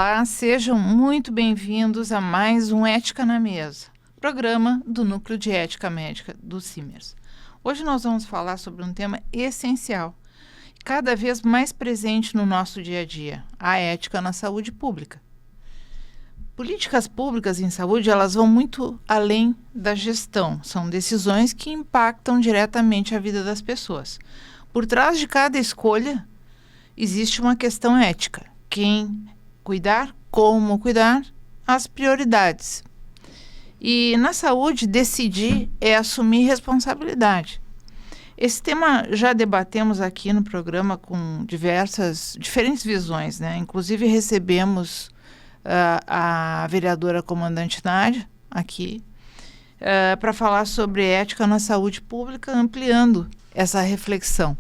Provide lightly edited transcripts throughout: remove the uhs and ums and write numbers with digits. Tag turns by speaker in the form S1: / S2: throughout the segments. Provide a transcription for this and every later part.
S1: Olá, sejam muito bem-vindos a mais um Ética na Mesa, programa do Núcleo de Ética Médica do CIMERS. Hoje nós vamos falar sobre um tema essencial, cada vez mais presente no nosso dia a dia, a ética na saúde pública. Políticas públicas em saúde, elas vão muito além da gestão, são decisões que impactam diretamente a vida das pessoas. Por trás de cada escolha, existe uma questão ética. Quem cuidar, como cuidar, as prioridades. E na saúde, decidir é assumir responsabilidade. Esse tema já debatemos aqui no programa com diferentes visões, né? Inclusive recebemos a vereadora comandante Nádia aqui para falar sobre ética na saúde pública, ampliando essa reflexão.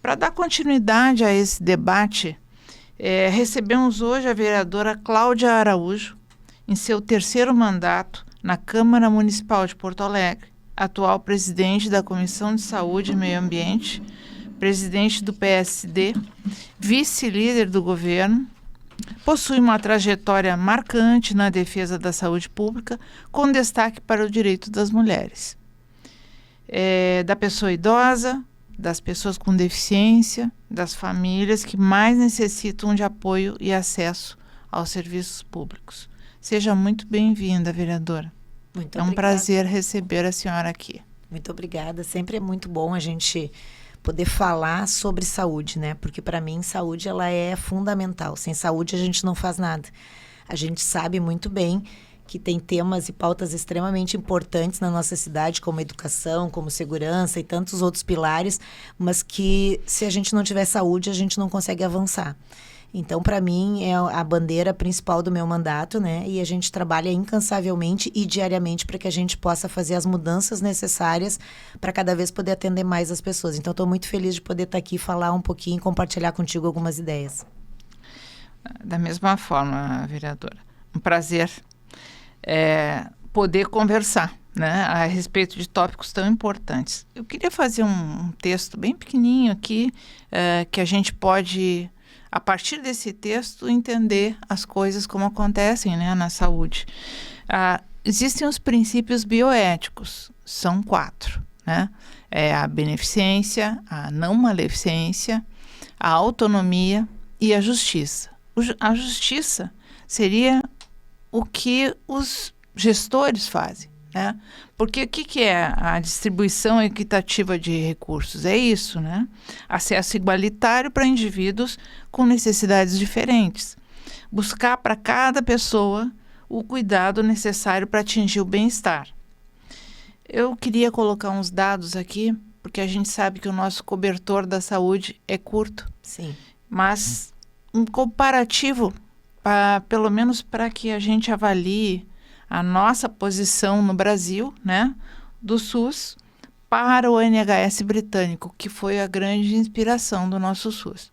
S1: Para dar continuidade a esse debate, recebemos hoje a vereadora Cláudia Araújo, em seu terceiro mandato na Câmara Municipal de Porto Alegre, atual presidente da Comissão de Saúde e Meio Ambiente, presidente do PSD, vice-líder do governo, possui uma trajetória marcante na defesa da saúde pública, com destaque para o direito das mulheres, da pessoa idosa, das pessoas com deficiência, das famílias que mais necessitam de apoio e acesso aos serviços públicos. Seja muito bem-vinda, vereadora.
S2: Muito
S1: obrigada. Um prazer receber a senhora aqui.
S2: Muito obrigada. Sempre é muito bom a gente poder falar sobre saúde, né? Porque para mim saúde ela é fundamental. Sem saúde a gente não faz nada. A gente sabe muito bem que tem temas e pautas extremamente importantes na nossa cidade, como educação, como segurança e tantos outros pilares, mas que se a gente não tiver saúde, a gente não consegue avançar. Então, para mim, é a bandeira principal do meu mandato, né? E a gente trabalha incansavelmente e diariamente para que a gente possa fazer as mudanças necessárias para cada vez poder atender mais as pessoas. Então, estou muito feliz de poder estar aqui, falar um pouquinho e compartilhar contigo algumas ideias.
S1: Da mesma forma, vereadora, um prazer poder conversar, né, a respeito de tópicos tão importantes. Eu queria fazer um texto bem pequenininho aqui, que a gente pode, a partir desse texto, entender as coisas como acontecem, né, na saúde. Existem os princípios bioéticos, são 4, né? A beneficência, a não maleficência, a autonomia e a justiça. A justiça seria o que os gestores fazem, né? Porque o que é a distribuição equitativa de recursos? É isso, né? Acesso igualitário para indivíduos com necessidades diferentes. Buscar para cada pessoa o cuidado necessário para atingir o bem-estar. Eu queria colocar uns dados aqui, porque a gente sabe que o nosso cobertor da saúde é curto.
S2: Sim.
S1: Mas um comparativo, pelo menos para que a gente avalie a nossa posição no Brasil, né, do SUS para o NHS britânico, que foi a grande inspiração do nosso SUS.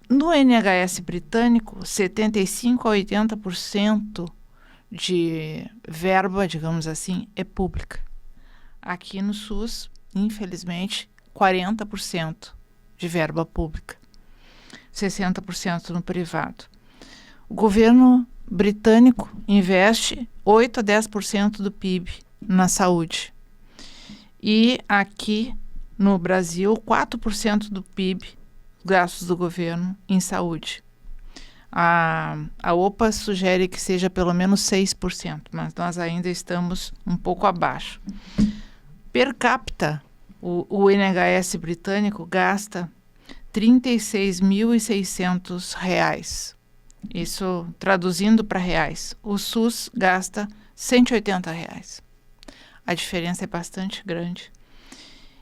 S1: No NHS britânico, 75% a 80% de verba, digamos assim, é pública. Aqui no SUS, infelizmente, 40% de verba pública. 60% no privado. O governo britânico investe 8% a 10% do PIB na saúde. E aqui no Brasil, 4% do PIB, gastos do governo em saúde. A OPA sugere que seja pelo menos 6%, mas nós ainda estamos um pouco abaixo. Per capita, o NHS britânico gasta R$ 36.600. Isso traduzindo para reais. O SUS gasta R$ 180. A diferença é bastante grande.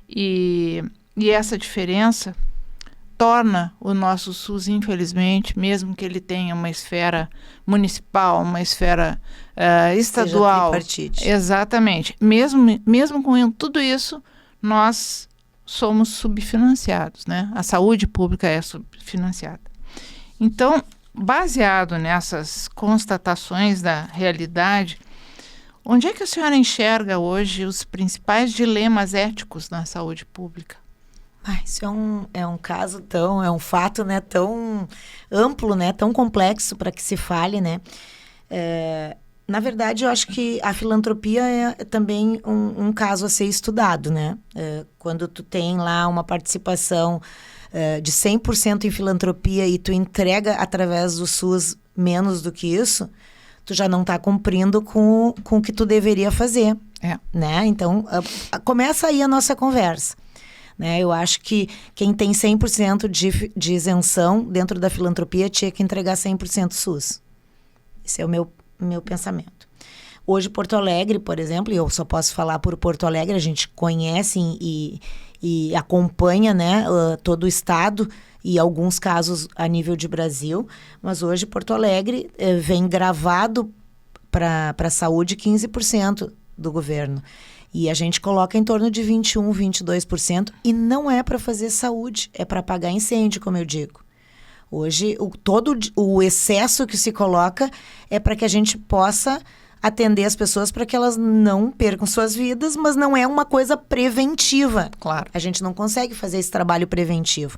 S1: E essa diferença torna o nosso SUS, infelizmente, mesmo que ele tenha uma esfera municipal, uma esfera estadual.
S2: Seja tripartite.
S1: Exatamente. Mesmo com tudo isso, nós somos subfinanciados, né? A saúde pública é subfinanciada. Então, baseado nessas constatações da realidade, onde é que a senhora enxerga hoje os principais dilemas éticos na saúde pública?
S2: Isso é um caso é um fato, né, tão amplo, né, tão complexo para que se fale, né. Na verdade, eu acho que a filantropia é também um caso a ser estudado, né. Quando tu tem lá uma participação de 100% em filantropia e tu entrega através do SUS menos do que isso, tu já não está cumprindo com o que tu deveria fazer, né? Então, começa aí a nossa conversa. Né? Eu acho que quem tem 100% de isenção dentro da filantropia tinha que entregar 100% SUS. Esse é o meu pensamento. Hoje, Porto Alegre, por exemplo, e eu só posso falar por Porto Alegre, a gente conhece e acompanha, né, todo o estado e alguns casos a nível de Brasil, mas hoje Porto Alegre vem gravado para a saúde 15% do governo. E a gente coloca em torno de 21%, 22%, e não é para fazer saúde, é para apagar incêndio, como eu digo. Hoje, todo o excesso que se coloca é para que a gente possa atender as pessoas para que elas não percam suas vidas, mas não é uma coisa preventiva.
S1: Claro.
S2: A gente não consegue fazer esse trabalho preventivo.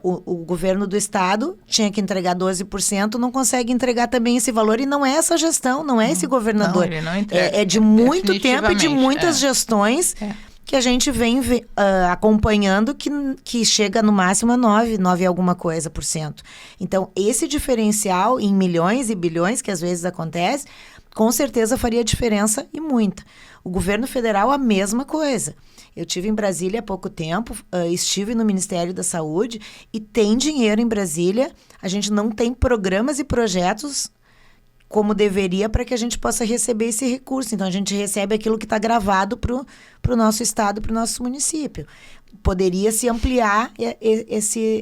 S2: O governo do estado tinha que entregar 12%, não consegue entregar também esse valor, e não é essa gestão, não é esse governador.
S1: Não, ele não entrega.
S2: É de muito tempo e de muitas gestões que a gente vem acompanhando que chega no máximo a 9 alguma coisa por cento. Então, esse diferencial em milhões e bilhões, que às vezes acontece, com certeza faria diferença, e muita. O governo federal, a mesma coisa. Eu estive em Brasília há pouco tempo, estive no Ministério da Saúde, e tem dinheiro em Brasília. A gente não tem programas e projetos como deveria para que a gente possa receber esse recurso. Então, a gente recebe aquilo que está gravado para o nosso estado, para o nosso município. Poderia se ampliar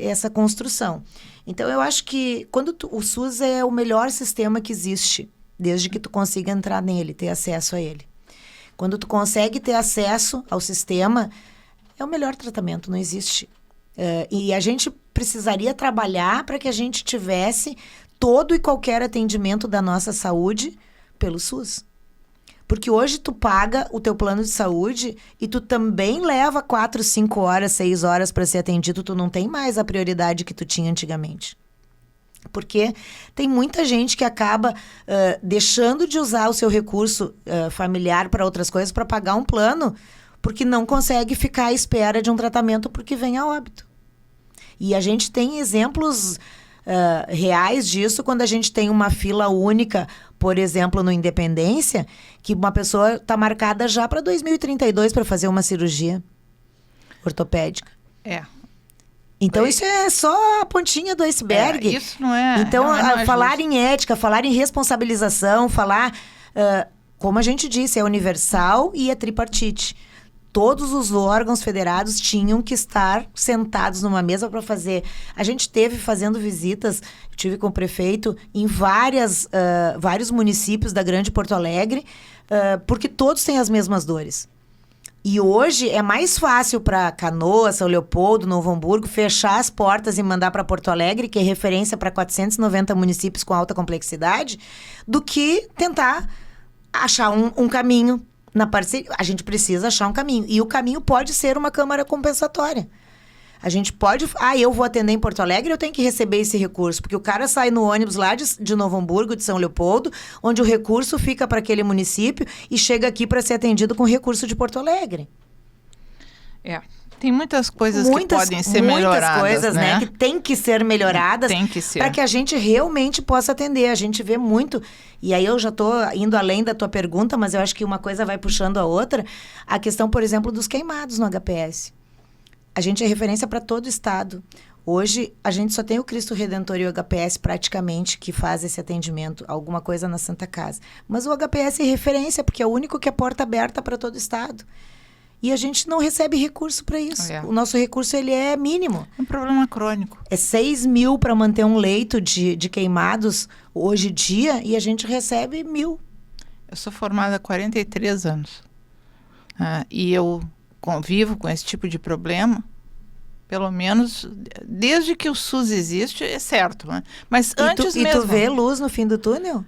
S2: essa construção. Então, eu acho que o SUS é o melhor sistema que existe, desde que tu consiga entrar nele, ter acesso a ele. Quando tu consegue ter acesso ao sistema, é o melhor tratamento, não existe. E a gente precisaria trabalhar para que a gente tivesse todo e qualquer atendimento da nossa saúde pelo SUS. Porque hoje tu paga o teu plano de saúde e tu também leva 4, 5 horas, 6 horas para ser atendido, tu não tem mais a prioridade que tu tinha antigamente. Porque tem muita gente que acaba deixando de usar o seu recurso familiar para outras coisas, para pagar um plano, porque não consegue ficar à espera de um tratamento porque vem a óbito. E a gente tem exemplos reais disso quando a gente tem uma fila única, por exemplo, no Independência, que uma pessoa está marcada já para 2032 para fazer uma cirurgia ortopédica. Então, isso é só a pontinha do iceberg.
S1: Isso não é...
S2: Então,
S1: não é
S2: falar em ética, falar em responsabilização, falar... como a gente disse, é universal e é tripartite. Todos os órgãos federados tinham que estar sentados numa mesa para fazer. A gente teve fazendo visitas, eu tive com o prefeito, em vários municípios da Grande Porto Alegre, porque todos têm as mesmas dores. E hoje é mais fácil para Canoas, São Leopoldo, Novo Hamburgo, fechar as portas e mandar para Porto Alegre, que é referência para 490 municípios com alta complexidade, do que tentar achar um caminho na parceria. A gente precisa achar um caminho. E o caminho pode ser uma câmara compensatória. A gente pode... eu vou atender em Porto Alegre, eu tenho que receber esse recurso. Porque o cara sai no ônibus lá de Novo Hamburgo, de São Leopoldo, onde o recurso fica para aquele município e chega aqui para ser atendido com recurso de Porto Alegre.
S1: Tem muitas coisas que podem ser melhoradas,
S2: muitas coisas, né? Que tem que ser melhoradas para que a gente realmente possa atender. A gente vê muito... E aí eu já estou indo além da tua pergunta, mas eu acho que uma coisa vai puxando a outra. A questão, por exemplo, dos queimados no HPS. A gente é referência para todo o estado. Hoje, a gente só tem o Cristo Redentor e o HPS praticamente que faz esse atendimento, alguma coisa na Santa Casa. Mas o HPS é referência, porque é o único que é porta aberta para todo o estado. E a gente não recebe recurso para isso. O nosso recurso, ele é mínimo.
S1: É um problema crônico.
S2: É 6 mil para manter um leito de queimados hoje em dia, e a gente recebe 1.000.
S1: Eu sou formada há 43 anos. E eu convivo com esse tipo de problema, pelo menos desde que o SUS existe, é certo. Né? Mas antes mesmo...
S2: E tu vê luz no fim do túnel?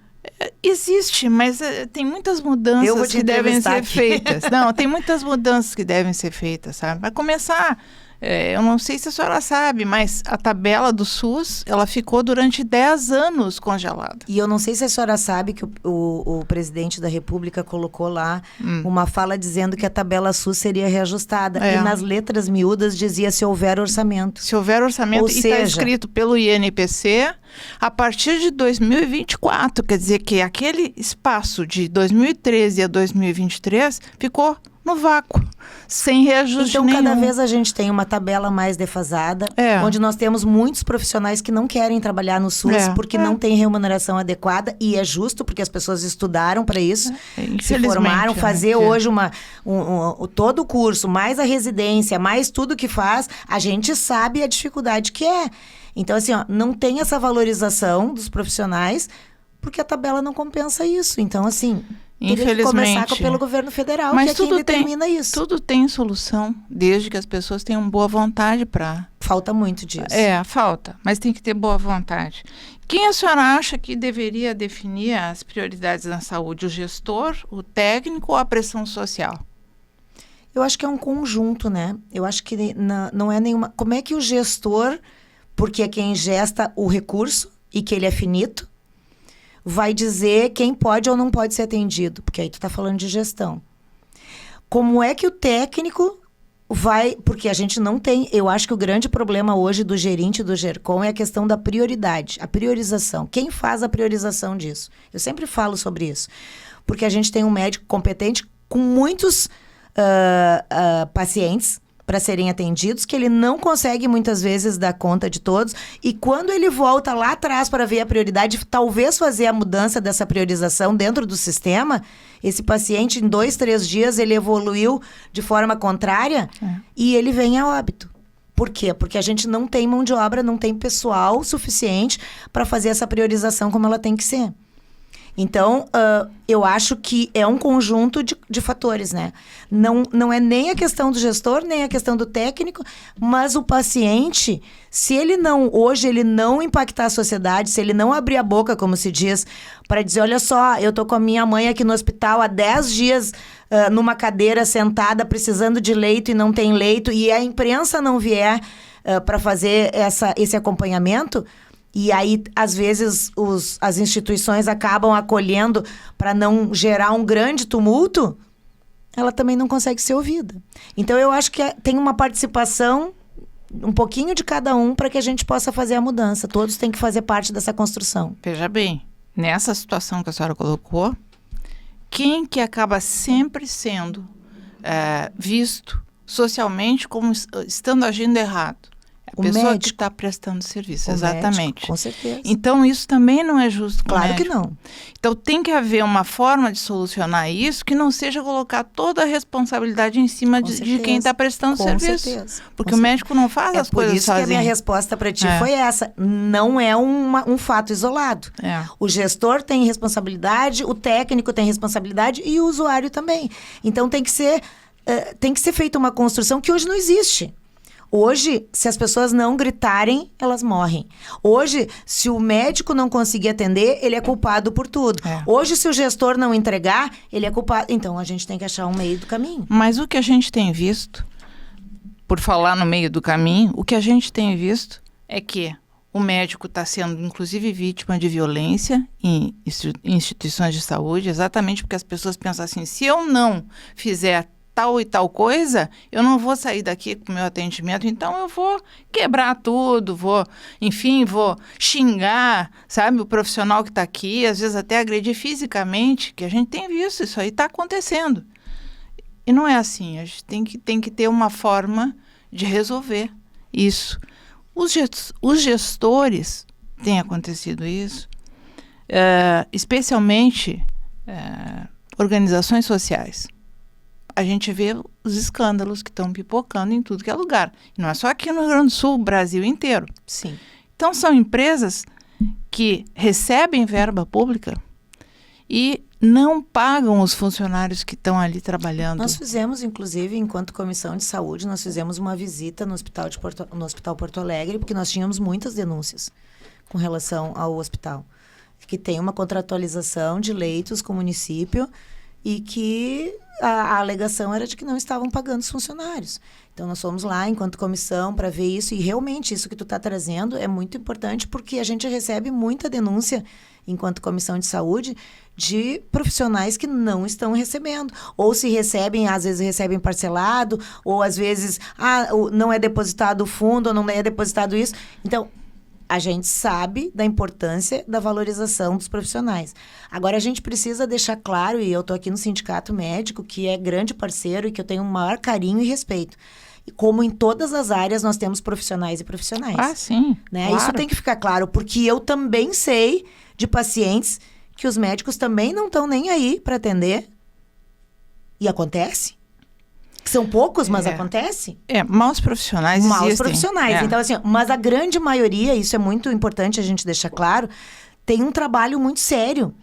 S1: Existe, mas tem muitas mudanças que devem ser feitas. Não, tem muitas mudanças que devem ser feitas, sabe? Vai começar Eu não sei se a senhora sabe, mas a tabela do SUS, ela ficou durante 10 anos congelada.
S2: E eu não sei se a senhora sabe que o presidente da República colocou lá uma fala dizendo que a tabela SUS seria reajustada. E nas letras miúdas dizia se houver orçamento.
S1: Se houver orçamento, e está escrito pelo INPC, a partir de 2024, quer dizer que aquele espaço de 2013 a 2023 ficou no vácuo, sem reajuste nenhum.
S2: Então, cada vez a gente tem uma tabela mais defasada, onde nós temos muitos profissionais que não querem trabalhar no SUS porque não tem remuneração adequada, e é justo, porque as pessoas estudaram para isso, se formaram, fazer hoje todo o curso, mais a residência, mais tudo que faz, a gente sabe a dificuldade que é. Então, assim, não tem essa valorização dos profissionais, porque a tabela não compensa isso. Então, assim... Teria que começar pelo governo federal,
S1: mas
S2: que é quem determina isso.
S1: Tudo tem solução, desde que as pessoas tenham boa vontade para...
S2: Falta muito disso.
S1: Falta, mas tem que ter boa vontade. Quem a senhora acha que deveria definir as prioridades na saúde? O gestor, o técnico ou a pressão social?
S2: Eu acho que é um conjunto, né? Eu acho que não é nenhuma... Como é que o gestor, porque é quem gesta o recurso e que ele é finito, vai dizer quem pode ou não pode ser atendido, porque aí tu tá falando de gestão. Como é que o técnico vai... Porque a gente não tem... Eu acho que o grande problema hoje do gerente e do GERCOM é a questão da prioridade, a priorização. Quem faz a priorização disso? Eu sempre falo sobre isso. Porque a gente tem um médico competente com muitos pacientes para serem atendidos, que ele não consegue muitas vezes dar conta de todos, e quando ele volta lá atrás para ver a prioridade, talvez fazer a mudança dessa priorização dentro do sistema, esse paciente em 2, 3 dias ele evoluiu de forma contrária e ele vem a óbito. Por quê? Porque a gente não tem mão de obra, não tem pessoal suficiente para fazer essa priorização como ela tem que ser. Então, eu acho que é um conjunto de fatores, né? Não é nem a questão do gestor, nem a questão do técnico, mas o paciente, se ele hoje ele não impactar a sociedade, se ele não abrir a boca, como se diz, para dizer, olha só, eu tô com a minha mãe aqui no hospital há 10 dias, numa cadeira sentada, precisando de leito e não tem leito, e a imprensa não vier para fazer esse acompanhamento... E aí, às vezes, as instituições acabam acolhendo para não gerar um grande tumulto, ela também não consegue ser ouvida. Então, eu acho que tem uma participação, um pouquinho de cada um, para que a gente possa fazer a mudança. Todos têm que fazer parte dessa construção.
S1: Veja bem, nessa situação que a senhora colocou, quem que acaba sempre sendo visto socialmente como estando agindo errado? A pessoa médico, que está prestando serviço, exatamente.
S2: Médico, com certeza.
S1: Então, isso também não é justo com o médico.
S2: Claro que não.
S1: Então, tem que haver uma forma de solucionar isso que não seja colocar toda a responsabilidade em cima de quem está prestando serviço.
S2: Certeza.
S1: Porque o médico não faz as coisas sozinho.
S2: É por isso que a minha resposta para ti foi essa. Não é um fato isolado. O gestor tem responsabilidade, o técnico tem responsabilidade e o usuário também. Então, tem que ser feita uma construção que hoje não existe. Hoje, se as pessoas não gritarem, elas morrem. Hoje, se o médico não conseguir atender, ele é culpado por tudo. Hoje, se o gestor não entregar, ele é culpado. Então, a gente tem que achar um meio do caminho.
S1: Mas o que a gente tem visto, por falar no meio do caminho, o que a gente tem visto é que o médico está sendo, inclusive, vítima de violência em instituições de saúde, exatamente porque as pessoas pensam assim, se eu não fizer tal e tal coisa, eu não vou sair daqui com o meu atendimento, então eu vou quebrar tudo, vou xingar, sabe, o profissional que está aqui, às vezes até agredir fisicamente, que a gente tem visto, isso aí está acontecendo. E não é assim, a gente tem que ter uma forma de resolver isso. Os gestores, tem acontecido isso, especialmente organizações sociais. A gente vê os escândalos que estão pipocando em tudo que é lugar. E não é só aqui no Rio Grande do Sul, o Brasil inteiro.
S2: Sim.
S1: Então, são empresas que recebem verba pública e não pagam os funcionários que estão ali trabalhando.
S2: Nós fizemos, inclusive, enquanto Comissão de Saúde, nós fizemos uma visita no Hospital Porto Alegre, porque nós tínhamos muitas denúncias com relação ao hospital, que tem uma contratualização de leitos com o município e que a alegação era de que não estavam pagando os funcionários. Então, nós fomos lá, enquanto comissão, para ver isso. E, realmente, isso que tu está trazendo é muito importante, porque a gente recebe muita denúncia, enquanto comissão de saúde, de profissionais que não estão recebendo. Ou se recebem, às vezes recebem parcelado, ou às vezes não é depositado o fundo, ou não é depositado isso. Então, a gente sabe da importância da valorização dos profissionais. Agora, a gente precisa deixar claro, e eu estou aqui no Sindicato Médico, que é grande parceiro e que eu tenho o maior carinho e respeito. E como em todas as áreas, nós temos profissionais e profissionais.
S1: Ah, sim,
S2: né?
S1: claro.
S2: Isso tem que ficar claro, porque eu também sei de pacientes que os médicos também não estão nem aí para atender. E acontece. São poucos, mas acontece.
S1: Maus profissionais existem.
S2: Maus profissionais. Então, assim, mas a grande maioria, isso é muito importante a gente deixar claro, tem um trabalho muito sério,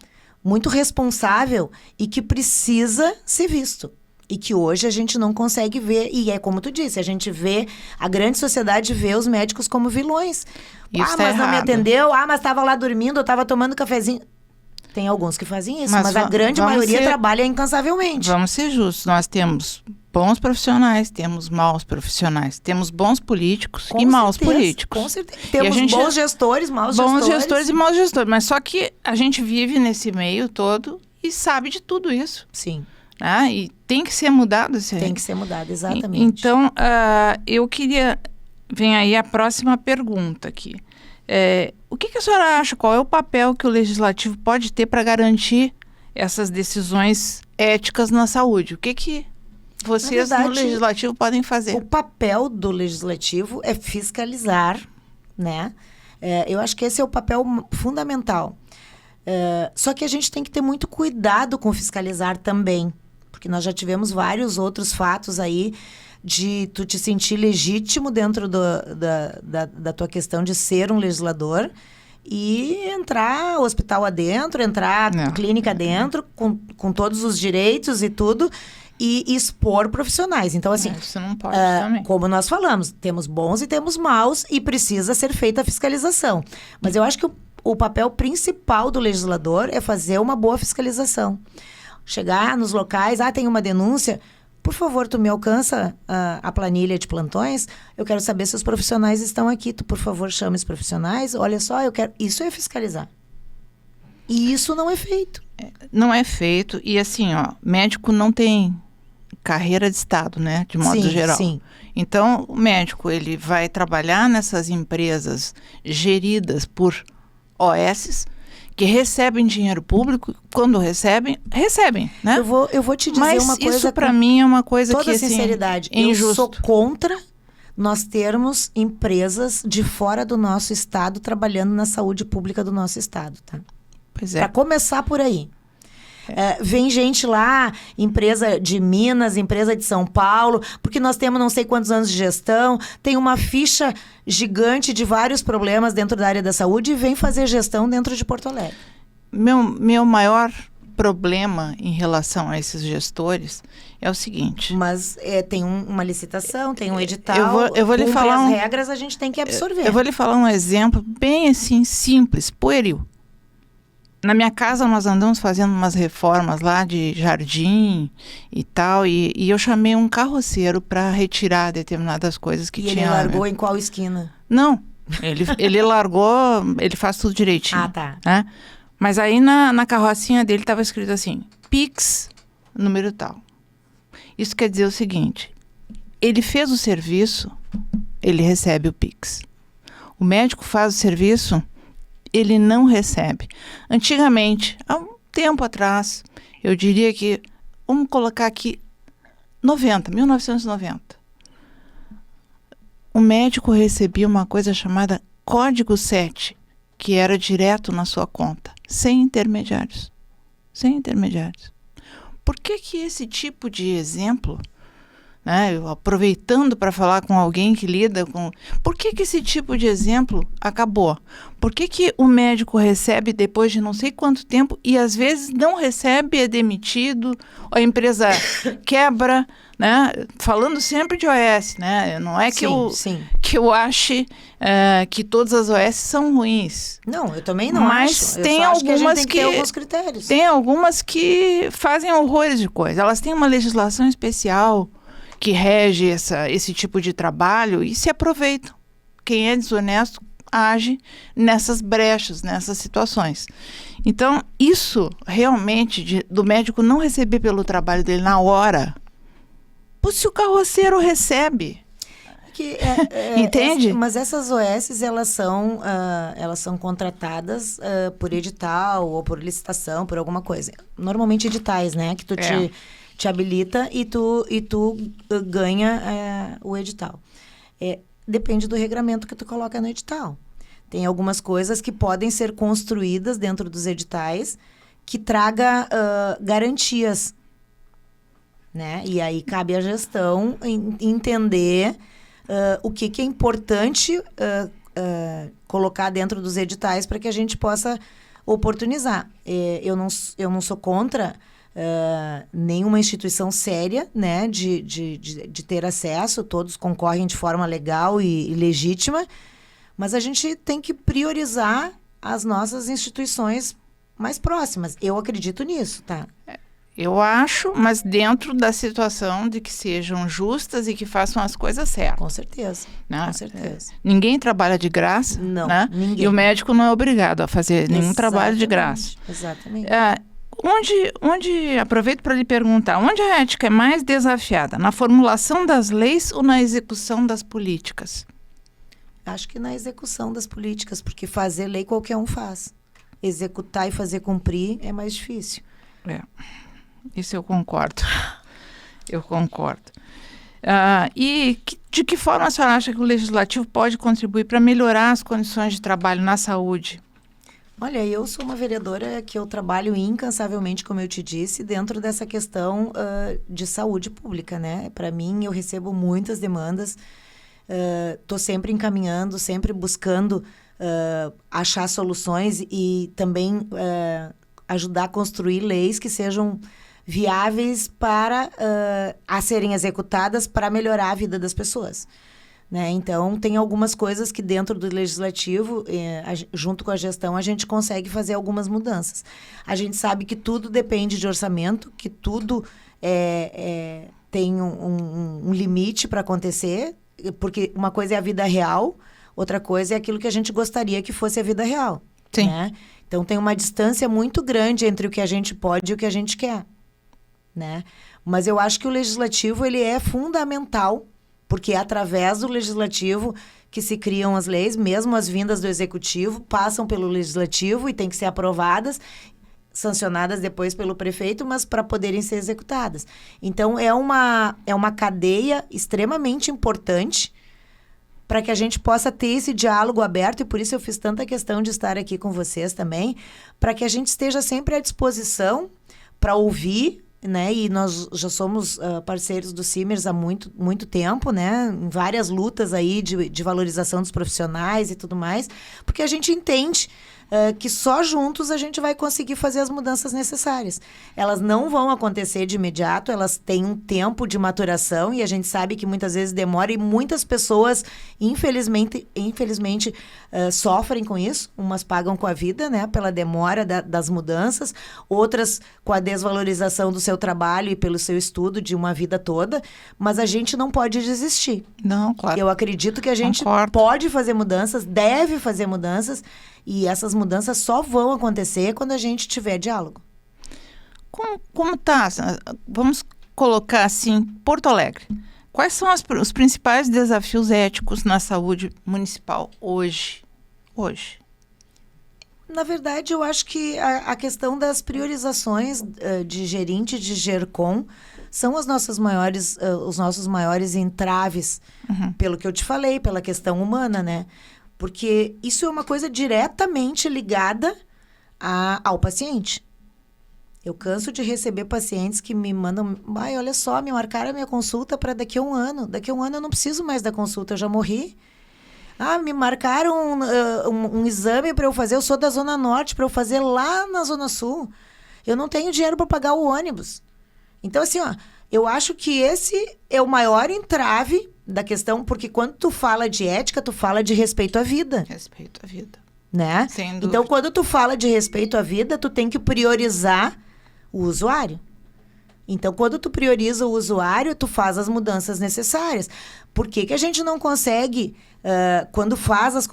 S2: muito responsável e que precisa ser visto. E que hoje a gente não consegue ver. E é como tu disse, a gente vê, a grande sociedade vê os médicos como vilões.
S1: Isso
S2: mas não me atendeu, mas estava lá dormindo, eu estava tomando cafezinho. Tem alguns que fazem isso, mas a grande maioria trabalha incansavelmente.
S1: Vamos ser justos, nós temos bons profissionais, temos maus profissionais, temos bons políticos e maus políticos.
S2: Com certeza. Temos bons gestores, maus gestores.
S1: Bons gestores e maus gestores, mas só que a gente vive nesse meio todo e sabe de tudo isso.
S2: Sim.
S1: E tem que ser mudado.
S2: Tem que ser mudado, exatamente.
S1: Então, eu queria... Vem aí a próxima pergunta aqui. O que a senhora acha? Qual é o papel que o legislativo pode ter para garantir essas decisões éticas na saúde? O que vocês no legislativo podem fazer?
S2: O papel do legislativo é fiscalizar, né? Eu acho que esse é o papel fundamental. Só que a gente tem que ter muito cuidado com fiscalizar também, porque nós já tivemos vários outros fatos aí de tu te sentir legítimo dentro da tua questão de ser um legislador e entrar hospital adentro, entrar clínica adentro, com todos os direitos e tudo, e expor profissionais. Então, assim,
S1: isso não pode também.
S2: Como nós falamos, temos bons e temos maus e precisa ser feita a fiscalização. Mas eu acho que o papel principal do legislador é fazer uma boa fiscalização. Chegar nos locais, tem uma denúncia, por favor, tu me alcança a planilha de plantões, eu quero saber se os profissionais estão aqui, tu, por favor, chama os profissionais, olha só, eu quero... Isso é fiscalizar. E isso não é feito.
S1: Não é feito, e assim, médico não tem carreira de Estado, né, de modo geral. Sim. Então, o médico, ele vai trabalhar nessas empresas geridas por OSs, que recebem dinheiro público, quando recebem, né?
S2: Eu vou te dizer uma coisa...
S1: Mas isso, para mim, é uma coisa que,
S2: assim... Toda sinceridade, eu sou contra nós termos empresas de fora do nosso estado trabalhando na saúde pública do nosso estado, tá?
S1: Pois é.
S2: Para começar por aí. Vem gente lá, empresa de Minas, empresa de São Paulo, porque nós temos não sei quantos anos de gestão, tem uma ficha gigante de vários problemas dentro da área da saúde e vem fazer gestão dentro de Porto Alegre.
S1: Meu maior problema em relação a esses gestores é o seguinte...
S2: Mas tem uma licitação, tem um edital,
S1: eu vou lhe falar
S2: as regras a gente tem que absorver.
S1: Eu vou lhe falar um exemplo bem assim, simples, pueril. Na minha casa, nós andamos fazendo umas reformas lá de jardim e tal, e eu chamei um carroceiro para retirar determinadas coisas que tinha.
S2: E ele largou em qual esquina?
S1: Não, ele largou, ele faz tudo direitinho.
S2: Tá.
S1: Né? Mas aí na carrocinha dele estava escrito assim, Pix, número tal. Isso quer dizer o seguinte, ele fez o serviço, ele recebe o Pix. O médico faz o serviço, ele não recebe. Antigamente, há um tempo atrás, eu diria que, vamos colocar aqui, 1990. O médico recebia uma coisa chamada Código 7, que era direto na sua conta, sem intermediários. Sem intermediários. Por que esse tipo de exemplo... aproveitando para falar com alguém que lida com... Por que esse tipo de exemplo acabou? Por que o médico recebe depois de não sei quanto tempo e às vezes não recebe, é demitido, a empresa quebra, né? Falando sempre de OS, né? Não é que que eu ache que todas as OS são ruins.
S2: Não, eu também não
S1: Mas
S2: acho.
S1: tem
S2: eu só acho que a gente
S1: algumas
S2: tem que ter alguns critérios.
S1: Tem algumas que fazem horrores de coisa. Elas têm uma legislação especial que rege esse tipo de trabalho e se aproveitam. Quem é desonesto age nessas brechas, nessas situações. Então, isso realmente do médico não receber pelo trabalho dele na hora, se o carroceiro recebe. Entende?
S2: Mas essas OS, elas são contratadas por edital ou por licitação, por alguma coisa. Normalmente editais, né? Que tu te habilita e tu ganha o edital. Depende do regramento que tu coloca no edital. Tem algumas coisas que podem ser construídas dentro dos editais que traga garantias, né? E aí cabe à gestão entender o que é importante colocar dentro dos editais para que a gente possa oportunizar. Eu não sou contra nenhuma instituição séria, né, de ter acesso, todos concorrem de forma legal e legítima, mas a gente tem que priorizar as nossas instituições mais próximas. Eu acredito nisso, tá?
S1: Eu acho, mas dentro da situação de que sejam justas e que façam as coisas certas.
S2: Com certeza,
S1: né?
S2: Com certeza.
S1: Ninguém trabalha de graça,
S2: não,
S1: né?
S2: Ninguém.
S1: E o médico não é obrigado a fazer nenhum trabalho de graça.
S2: Exatamente.
S1: Aproveito para lhe perguntar, onde a ética é mais desafiada? Na formulação das leis ou na execução das políticas?
S2: Acho que na execução das políticas, porque fazer lei qualquer um faz. Executar e fazer cumprir é mais difícil.
S1: Isso eu concordo. Eu concordo. De que forma a senhora acha que o legislativo pode contribuir para melhorar as condições de trabalho na saúde?
S2: Olha, eu sou uma vereadora que eu trabalho incansavelmente, como eu te disse, dentro dessa questão de saúde pública, né? Para mim, eu recebo muitas demandas, estou sempre encaminhando, sempre buscando achar soluções e também ajudar a construir leis que sejam viáveis para a serem executadas para melhorar a vida das pessoas. Né? Então, tem algumas coisas que dentro do legislativo, junto com a gestão, a gente consegue fazer algumas mudanças. A gente sabe que tudo depende de orçamento, que tudo tem um limite para acontecer, porque uma coisa é a vida real, outra coisa é aquilo que a gente gostaria que fosse a vida real.
S1: Sim.
S2: Né? Então, tem uma distância muito grande entre o que a gente pode e o que a gente quer. Né? Mas eu acho que o legislativo ele é fundamental, porque é através do legislativo que se criam as leis, mesmo as vindas do executivo, passam pelo legislativo e têm que ser aprovadas, sancionadas depois pelo prefeito, mas para poderem ser executadas. Então, é uma cadeia extremamente importante para que a gente possa ter esse diálogo aberto, e por isso eu fiz tanta questão de estar aqui com vocês também, para que a gente esteja sempre à disposição para ouvir, né? E nós já somos parceiros do Simers há muito, muito tempo, né? Em várias lutas aí de valorização dos profissionais e tudo mais, porque a gente entende que só juntos a gente vai conseguir fazer as mudanças necessárias. Elas não vão acontecer de imediato, elas têm um tempo de maturação e a gente sabe que muitas vezes demora e muitas pessoas, infelizmente sofrem com isso. Umas pagam com a vida, né, pela demora das mudanças, outras com a desvalorização do seu trabalho e pelo seu estudo de uma vida toda, mas a gente não pode desistir.
S1: Não, claro.
S2: Eu acredito que a gente pode fazer mudanças, deve fazer mudanças, e essas mudanças só vão acontecer quando a gente tiver diálogo.
S1: Como tá? Vamos colocar assim, Porto Alegre. Quais são os principais desafios éticos na saúde municipal hoje?
S2: Na verdade, eu acho que a questão das priorizações de gerente de GERCOM são os nossos maiores entraves, pelo que eu te falei, pela questão humana, né? Porque isso é uma coisa diretamente ligada ao paciente. Eu canso de receber pacientes que me mandam, olha só, me marcaram a minha consulta para daqui a um ano. Daqui a um ano eu não preciso mais da consulta, eu já morri. Me marcaram um exame para eu fazer, eu sou da Zona Norte, para eu fazer lá na Zona Sul. Eu não tenho dinheiro para pagar o ônibus. Então, assim, eu acho que esse é o maior entrave da questão, porque quando tu fala de ética, tu fala de respeito à vida.
S1: Respeito à vida.
S2: Né?
S1: Sem dúvida.
S2: Então, quando tu fala de respeito à vida, tu tem que priorizar o usuário. Então, quando tu prioriza o usuário, tu faz as mudanças necessárias. Por que que a gente não consegue, quando faz as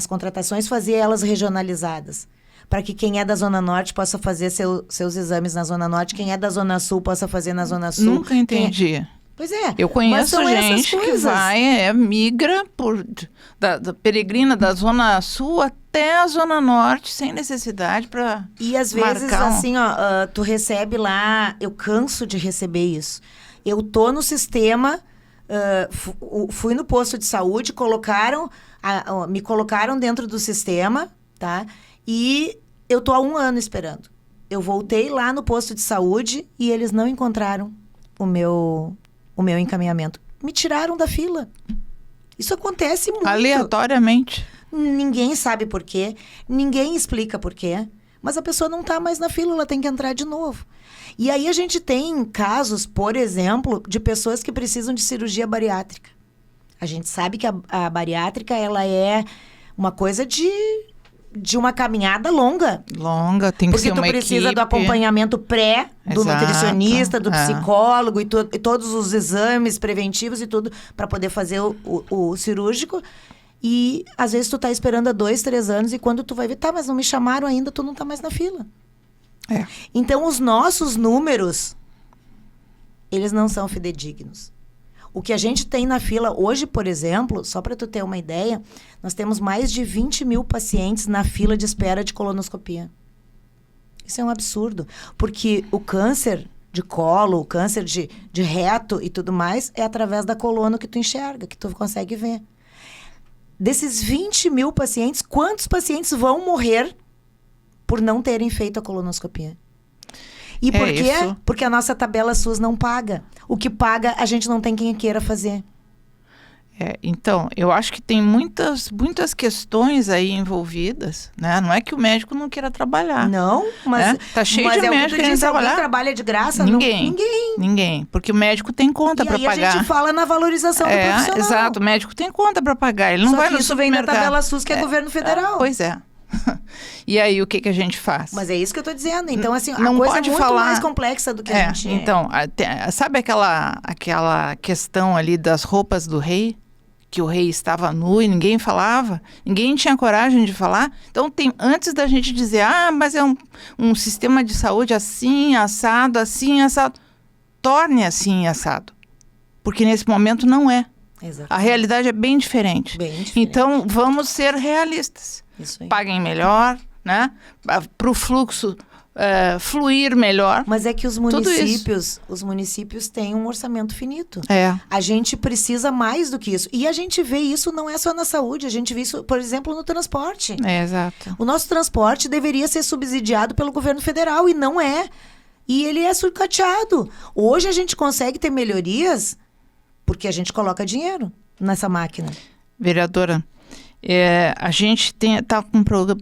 S2: contratações, fazer elas regionalizadas? Para que quem é da Zona Norte possa fazer seus exames na Zona Norte, quem é da Zona Sul possa fazer na Zona Sul.
S1: Nunca entendi.
S2: Pois é.
S1: Eu conheço gente que vai, migra peregrina da Zona Sul até a Zona Norte, sem necessidade para
S2: E às vezes, assim, tu recebe lá, eu canso de receber isso. Eu tô no sistema, fui no posto de saúde, me colocaram dentro do sistema, tá? E eu tô há 1 ano esperando. Eu voltei lá no posto de saúde e eles não encontraram o meu encaminhamento. Me tiraram da fila. Isso acontece muito.
S1: Aleatoriamente.
S2: Ninguém sabe por quê, ninguém explica por quê, mas a pessoa não está mais na fila, ela tem que entrar de novo. E aí a gente tem casos, por exemplo, de pessoas que precisam de cirurgia bariátrica. A gente sabe que a bariátrica, ela é uma coisa de uma caminhada longa.
S1: Longa, tem que ser uma equipe.
S2: Porque tu precisa do acompanhamento pré, do nutricionista, do psicólogo e todos os exames preventivos e tudo, para poder fazer o cirúrgico. E às vezes tu tá esperando há 2, 3 anos e quando tu vai ver, mas não me chamaram ainda, tu não tá mais na fila. Então, os nossos números, eles não são fidedignos. O que a gente tem na fila hoje, por exemplo, só para tu ter uma ideia, nós temos mais de 20 mil pacientes na fila de espera de colonoscopia. Isso é um absurdo, porque o câncer de colo, o câncer de reto e tudo mais, é através da coluna que tu enxerga, que tu consegue ver. Desses 20 mil pacientes, quantos pacientes vão morrer por não terem feito a colonoscopia? E por quê?
S1: Isso.
S2: Porque a nossa tabela SUS não paga. O que paga, a gente não tem quem queira fazer.
S1: Então, eu acho que tem muitas questões aí envolvidas, né? Não é que o médico não queira trabalhar.
S2: Não, mas...
S1: Tá cheio de médico querendo trabalhar.
S2: Alguém trabalha de graça?
S1: Ninguém. Porque o médico tem conta para pagar.
S2: E aí a gente fala na valorização do profissional.
S1: Exato, o médico tem conta para pagar. Ele não vai no
S2: isso vem da tabela SUS, que é governo federal.
S1: Pois é. E aí, o que a gente faz?
S2: Mas é isso que eu estou dizendo. Então, assim,
S1: não
S2: a coisa
S1: pode
S2: é muito
S1: falar...
S2: mais complexa do que a gente
S1: Então, sabe aquela questão ali das roupas do rei? Que o rei estava nu e ninguém falava? Ninguém tinha coragem de falar? Então, antes da gente dizer, mas é um sistema de saúde assim, assado, torne assim, assado. Porque nesse momento não é.
S2: Exatamente.
S1: A realidade é bem diferente. Então, vamos ser realistas.
S2: Isso aí.
S1: Paguem melhor, né? Para o fluxo fluir melhor.
S2: Mas é que os municípios têm um orçamento finito. A gente precisa mais do que isso. E a gente vê isso não é só na saúde, a gente vê isso, por exemplo, no transporte.
S1: Exato.
S2: O nosso transporte deveria ser subsidiado pelo governo federal e não é. E ele é sucateado. Hoje a gente consegue ter melhorias porque a gente coloca dinheiro nessa máquina.
S1: Vereadora, a gente está com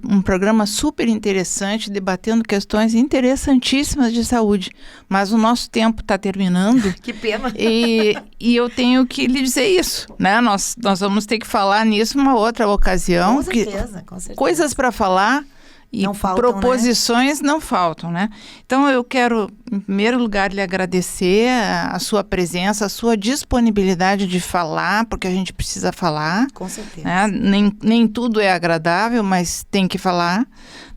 S1: um programa super interessante, debatendo questões interessantíssimas de saúde, mas o nosso tempo está terminando.
S2: Que pena.
S1: E eu tenho que lhe dizer isso, né? Nós vamos ter que falar nisso uma outra ocasião.
S2: Com certeza.
S1: Coisas para falar. E
S2: não faltam,
S1: proposições, né? Não faltam, né? Então, eu quero, em primeiro lugar, lhe agradecer a sua presença, a sua disponibilidade de falar, porque a gente precisa falar.
S2: Com certeza.
S1: Né? Nem tudo é agradável, mas tem que falar.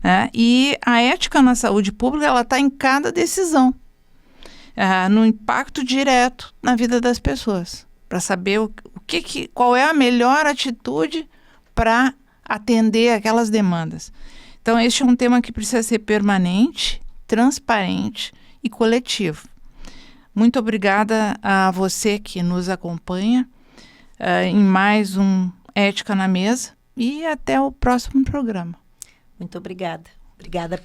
S1: Né? E a ética na saúde pública, ela está em cada decisão, no impacto direto na vida das pessoas, para saber qual é a melhor atitude para atender aquelas demandas. Então, este é um tema que precisa ser permanente, transparente e coletivo. Muito obrigada a você que nos acompanha em mais um Ética na Mesa e até o próximo programa.
S2: Muito obrigada. Obrigada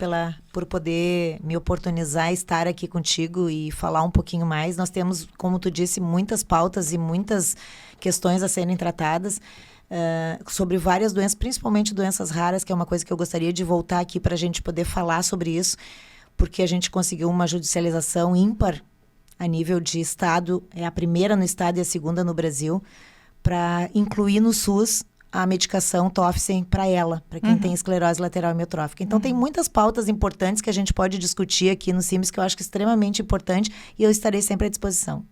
S2: por poder me oportunizar estar aqui contigo e falar um pouquinho mais. Nós temos, como tu disse, muitas pautas e muitas questões a serem tratadas. Sobre várias doenças, principalmente doenças raras, que é uma coisa que eu gostaria de voltar aqui para a gente poder falar sobre isso, porque a gente conseguiu uma judicialização ímpar a nível de estado, é a primeira no estado e a segunda no Brasil, para incluir no SUS a medicação Tofersen para ela, para quem tem esclerose lateral amiotrófica. Então, tem muitas pautas importantes que a gente pode discutir aqui no CIMERS, que eu acho que é extremamente importante, e eu estarei sempre à disposição.